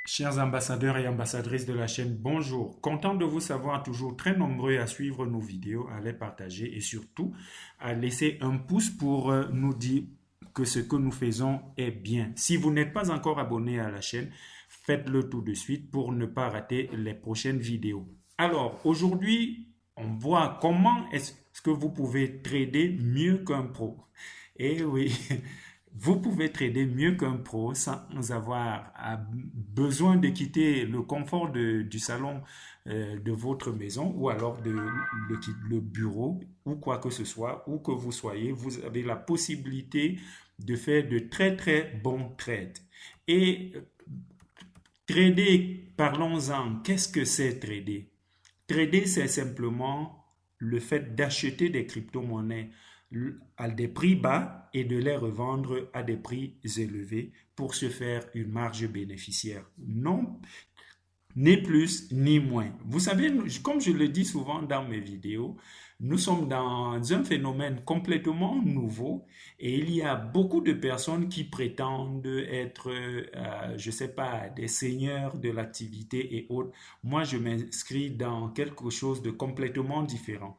Chers ambassadeurs et ambassadrices de la chaîne, bonjour. Content de vous savoir toujours très nombreux à suivre nos vidéos, à les partager et surtout à laisser un pouce pour nous dire que ce que nous faisons est bien. Si vous n'êtes pas encore abonné à la chaîne, faites-le tout de suite pour ne pas rater les prochaines vidéos. Alors, aujourd'hui, on voit comment est-ce que vous pouvez trader mieux qu'un pro. Et oui, vous pouvez trader mieux qu'un pro sans avoir besoin de quitter le confort du salon de votre maison ou alors le bureau ou quoi que ce soit, où que vous soyez. Vous avez la possibilité de faire de très très bons trades. Et trader, parlons-en. Qu'est-ce que c'est trader? Trader, c'est simplement le fait d'acheter des crypto-monnaies à des prix bas et de les revendre à des prix élevés pour se faire une marge bénéficiaire. Non, ni plus ni moins. Vous savez, comme je le dis souvent dans mes vidéos, nous sommes dans un phénomène complètement nouveau et il y a beaucoup de personnes qui prétendent être, je ne sais pas, des seigneurs de l'activité et autres. Moi, je m'inscris dans quelque chose de complètement différent.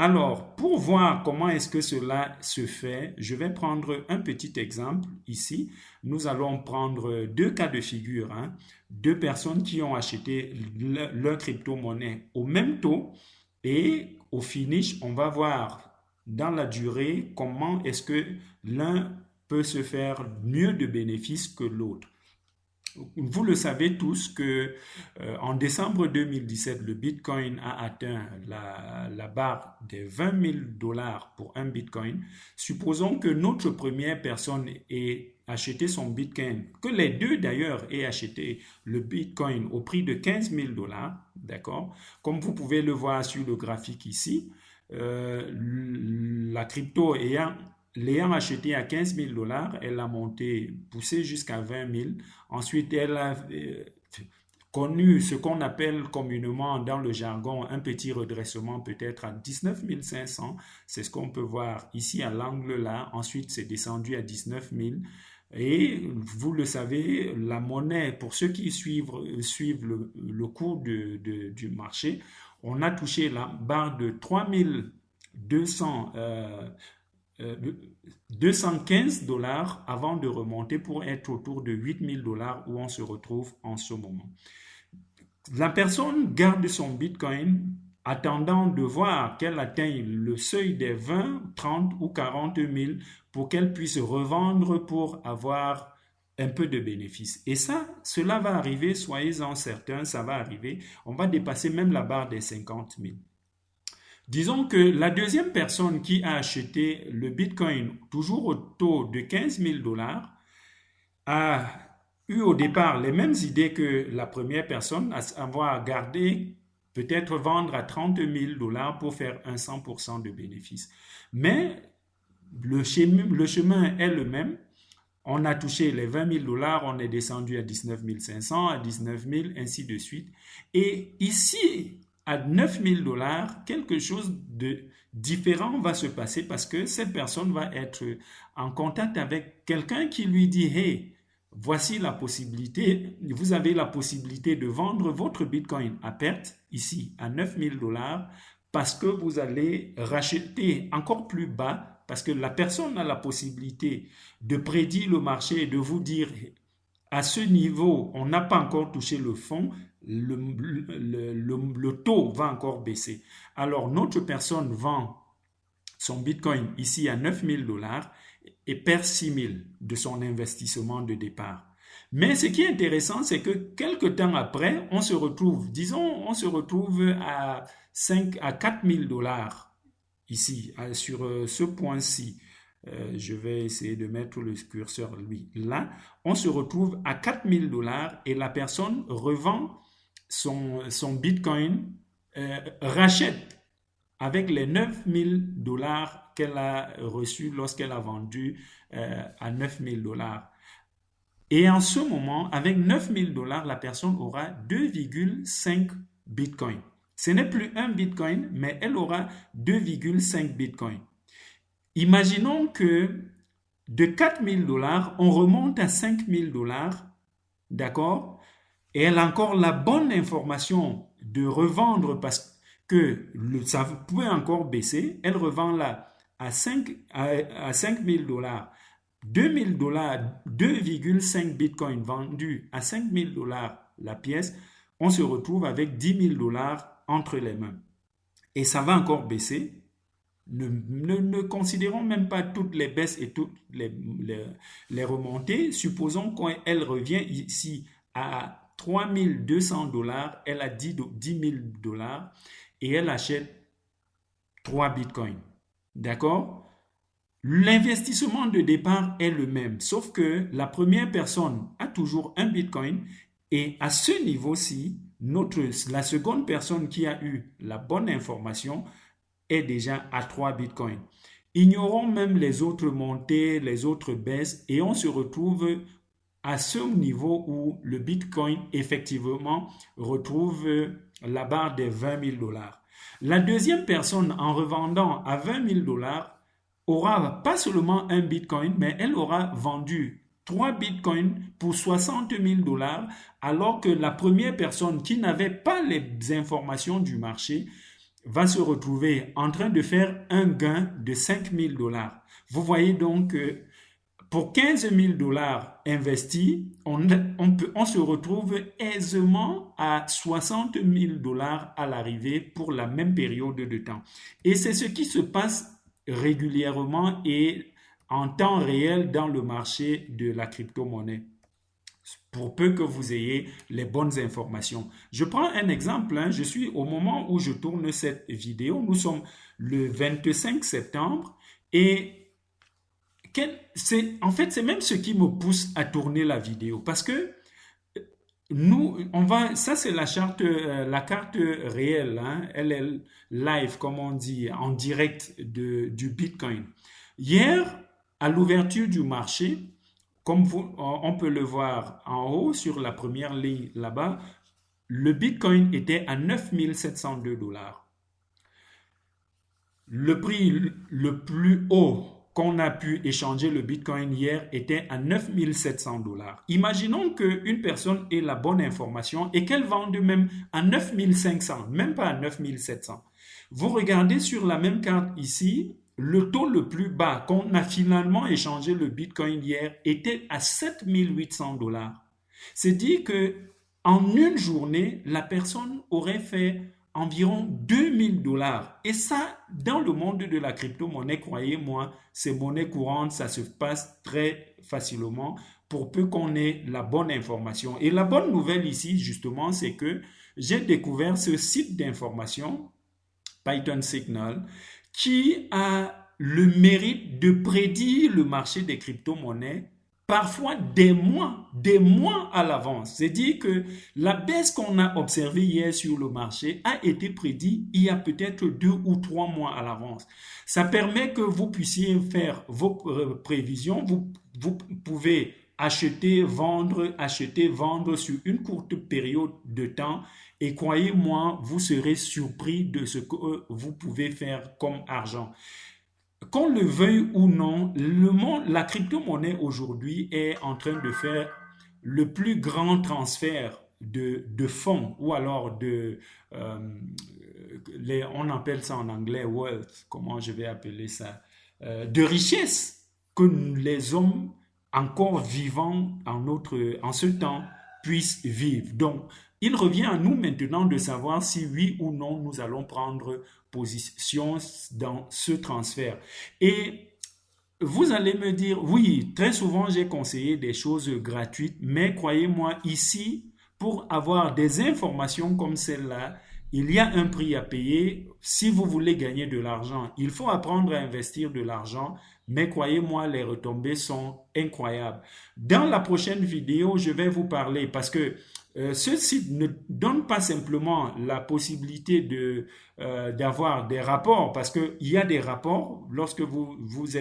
Alors, pour voir comment est-ce que cela se fait, je vais prendre un petit exemple ici. Nous allons prendre deux cas de figure, hein. Deux personnes qui ont acheté leur crypto-monnaie au même taux et au finish, on va voir dans la durée comment est-ce que l'un peut se faire mieux de bénéfices que l'autre. Vous le savez tous que en décembre 2017, le Bitcoin a atteint la barre des 20 000 dollars pour un Bitcoin. Supposons que notre première personne ait acheté son Bitcoin, que les deux d'ailleurs aient acheté le Bitcoin au prix de 15 000 dollars, d'accord? Comme vous pouvez le voir sur le graphique ici, la crypto l'ayant acheté à 15 000 dollars, elle a monté, poussé jusqu'à 20 000. Ensuite, elle a connu ce qu'on appelle communément dans le jargon un petit redressement peut-être à 19 500. C'est ce qu'on peut voir ici à l'angle là. Ensuite, c'est descendu à 19 000. Et vous le savez, la monnaie, pour ceux qui suivent le cours du marché, on a touché la barre de 3200 euh, 215 dollars avant de remonter pour être autour de 8 000 dollars où on se retrouve en ce moment. La personne garde son Bitcoin attendant de voir qu'elle atteigne le seuil des 20, 30 ou 40 000 pour qu'elle puisse revendre pour avoir un peu de bénéfice. Et ça, cela va arriver, soyez-en certains, ça va arriver. On va dépasser même la barre des 50 000. Disons que la deuxième personne qui a acheté le Bitcoin toujours au taux de 15 000 dollars a eu au départ les mêmes idées que la première personne, à savoir garder, peut-être vendre à 30 000 dollars pour faire un 100% de bénéfice. Mais le chemin est le même. On a touché les 20 000 dollars, on est descendu à 19 500, à 19 000, ainsi de suite. Et ici, à 9 000 dollars, quelque chose de différent va se passer parce que cette personne va être en contact avec quelqu'un qui lui dit, hey, voici la possibilité, vous avez la possibilité de vendre votre Bitcoin à perte, ici, à 9 000 dollars, parce que vous allez racheter encore plus bas, parce que la personne a la possibilité de prédire le marché et de vous dire, à ce niveau, on n'a pas encore touché le fond, le taux va encore baisser. Alors, notre personne vend son Bitcoin ici à 9 000 dollars et perd 6 000 de son investissement de départ. Mais ce qui est intéressant, c'est que quelques temps après, on se retrouve, disons, on se retrouve à 4 000 dollars ici, sur ce point-ci. Je vais essayer de mettre le curseur, lui. Là, on se retrouve à 4 000 dollars et la personne revend son Bitcoin, rachète avec les 9 000 dollars qu'elle a reçus lorsqu'elle a vendu à 9 000 dollars. Et en ce moment, avec 9 000 dollars, la personne aura 2,5 bitcoins. Ce n'est plus un bitcoin, mais elle aura 2,5 bitcoins. Imaginons que de 4 000 dollars, on remonte à 5 000 dollars, d'accord? et elle a encore la bonne information de revendre parce que ça pouvait encore baisser, elle revend là à 5 000 dollars. 2 000 dollars, 2,5 bitcoins vendus à 5 000 dollars la pièce, on se retrouve avec 10 000 dollars entre les mains. Et ça va encore baisser. Ne considérons même pas toutes les baisses et toutes les remontées. Supposons qu'elle revient ici à 3 200 dollars, elle a 10 000 dollars et elle achète 3 bitcoins. D'accord? L'investissement de départ est le même, sauf que la première personne a toujours un bitcoin et à ce niveau-ci, la seconde personne qui a eu la bonne information est déjà à 3 bitcoins. Ignorons même les autres montées, les autres baisses et on se retrouve à ce niveau où le bitcoin effectivement retrouve la barre des 20 000 dollars. La deuxième personne en revendant à 20 000 dollars aura pas seulement un bitcoin, mais elle aura vendu 3 bitcoins pour 60 000 dollars, alors que la première personne qui n'avait pas les informations du marché va se retrouver en train de faire un gain de 5 000 dollars. Vous voyez donc que pour 15 000 dollars investis, on se retrouve aisément à 60 000 dollars à l'arrivée pour la même période de temps. Et c'est ce qui se passe régulièrement et en temps réel dans le marché de la crypto-monnaie, pour peu que vous ayez les bonnes informations. Je prends un exemple, je suis au moment où je tourne cette vidéo, nous sommes le 25 septembre et en fait c'est même ce qui me pousse à tourner la vidéo parce que ça c'est la carte réelle, elle est live comme on dit, en direct du Bitcoin. Hier, à l'ouverture du marché, comme on peut le voir en haut sur la première ligne là-bas, le Bitcoin était à 9 702 dollars. Le prix le plus haut qu'on a pu échanger le Bitcoin hier était à 9 700 dollars. Imaginons qu'une personne ait la bonne information et qu'elle vende même à 9 500, même pas à 9 700. Vous regardez sur la même carte ici, le taux le plus bas qu'on a finalement échangé le Bitcoin hier était à 7 800 dollars. C'est dit que en une journée, la personne aurait fait environ 2000 dollars. Et ça, dans le monde de la crypto-monnaie, croyez-moi, c'est monnaie courante, ça se passe très facilement pour peu qu'on ait la bonne information. Et la bonne nouvelle ici, justement, c'est que j'ai découvert ce site d'information, Python Signal, qui a le mérite de prédire le marché des crypto-monnaies parfois des mois à l'avance. C'est-à-dire que la baisse qu'on a observée hier sur le marché a été prédite il y a peut-être 2 ou 3 mois à l'avance. Ça permet que vous puissiez faire vos prévisions. Vous pouvez acheter, vendre sur une courte période de temps. Et croyez-moi, vous serez surpris de ce que vous pouvez faire comme argent. Qu'on le veuille ou non, la crypto-monnaie aujourd'hui est en train de faire le plus grand transfert de fonds ou alors on appelle ça en anglais wealth, comment je vais appeler ça, de richesse que les hommes encore vivants en ce temps puissent vivre. Donc, il revient à nous maintenant de savoir si oui ou non nous allons prendre position dans ce transfert. Et vous allez me dire, oui, très souvent j'ai conseillé des choses gratuites, mais croyez-moi, ici, pour avoir des informations comme celle-là, il y a un prix à payer. Si vous voulez gagner de l'argent, il faut apprendre à investir de l'argent, mais croyez-moi, les retombées sont incroyables. Dans la prochaine vidéo, je vais vous parler parce que ce site ne donne pas simplement la possibilité d'avoir des rapports, parce qu'il y a des rapports lorsque vous vous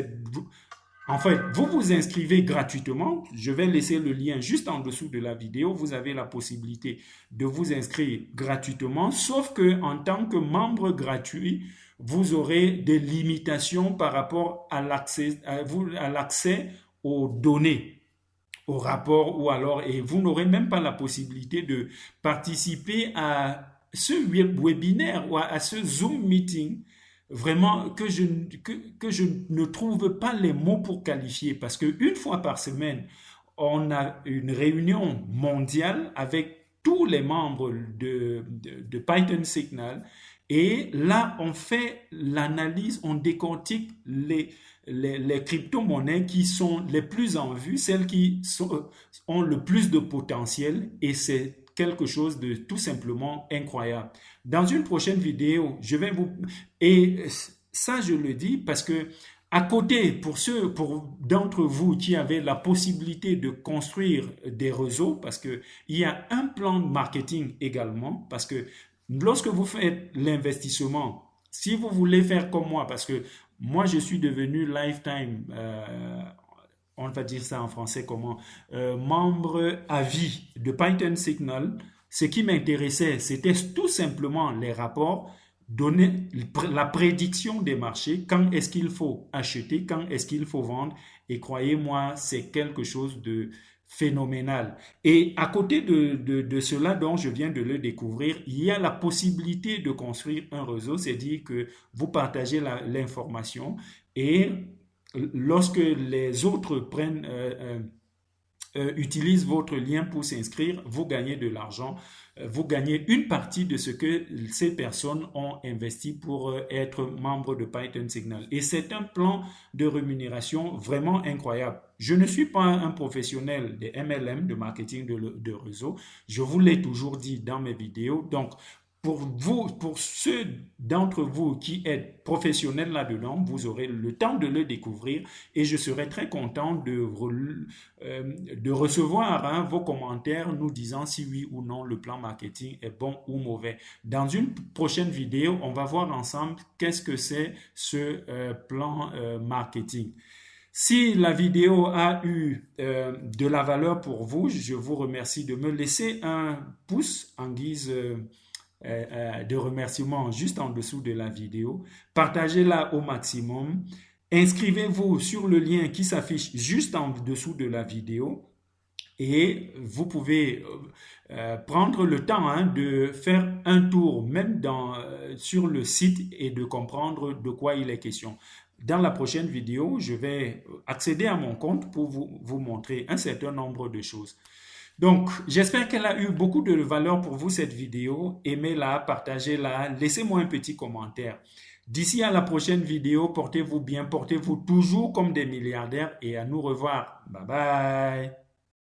inscrivez gratuitement. Je vais laisser le lien juste en dessous de la vidéo. Vous avez la possibilité de vous inscrire gratuitement, sauf que en tant que membre gratuit, vous aurez des limitations par rapport à l'accès aux données. au rapport ou alors, et vous n'aurez même pas la possibilité de participer à ce webinaire ou à ce Zoom meeting, vraiment que je ne trouve pas les mots pour qualifier parce qu'une fois par semaine, on a une réunion mondiale avec tous les membres de Python Signal et là, on fait l'analyse, on décortique les crypto-monnaies qui sont les plus en vue, celles qui ont le plus de potentiel et c'est quelque chose de tout simplement incroyable. Dans une prochaine vidéo, je vais vous... Et ça, je le dis parce que à côté, pour d'entre vous qui avez la possibilité de construire des réseaux, parce que il y a un plan de marketing également, parce que lorsque vous faites l'investissement, si vous voulez faire comme moi, parce que moi je suis devenu lifetime, on va dire ça en français comment, membre à vie de Python Signal, ce qui m'intéressait, c'était tout simplement les rapports, donner la prédiction des marchés, quand est-ce qu'il faut acheter, quand est-ce qu'il faut vendre, et croyez-moi, c'est quelque chose de phénoménal. Et à côté de cela dont je viens de le découvrir, il y a la possibilité de construire un réseau, c'est-à-dire que vous partagez l'information et lorsque les autres utilisent votre lien pour s'inscrire, vous gagnez de l'argent, vous gagnez une partie de ce que ces personnes ont investi pour être membre de Python Signal. Et c'est un plan de rémunération vraiment incroyable. Je ne suis pas un professionnel de MLM, de marketing de réseau. Je vous l'ai toujours dit dans mes vidéos. Donc, pour vous, pour ceux d'entre vous qui êtes professionnels là-dedans, vous aurez le temps de le découvrir et je serai très content de recevoir hein, vos commentaires nous disant si oui ou non le plan marketing est bon ou mauvais. Dans une prochaine vidéo, on va voir ensemble qu'est-ce que c'est ce plan marketing. Si la vidéo a eu de la valeur pour vous, je vous remercie de me laisser un pouce en guise de remerciement juste en dessous de la vidéo. Partagez-la au maximum. Inscrivez-vous sur le lien qui s'affiche juste en dessous de la vidéo. Et vous pouvez prendre le temps hein, de faire un tour même sur le site et de comprendre de quoi il est question. Dans la prochaine vidéo, je vais accéder à mon compte pour vous montrer un certain nombre de choses. Donc, j'espère qu'elle a eu beaucoup de valeur pour vous cette vidéo. Aimez-la, partagez-la, laissez-moi un petit commentaire. D'ici à la prochaine vidéo, portez-vous bien, portez-vous toujours comme des milliardaires et à nous revoir. Bye bye.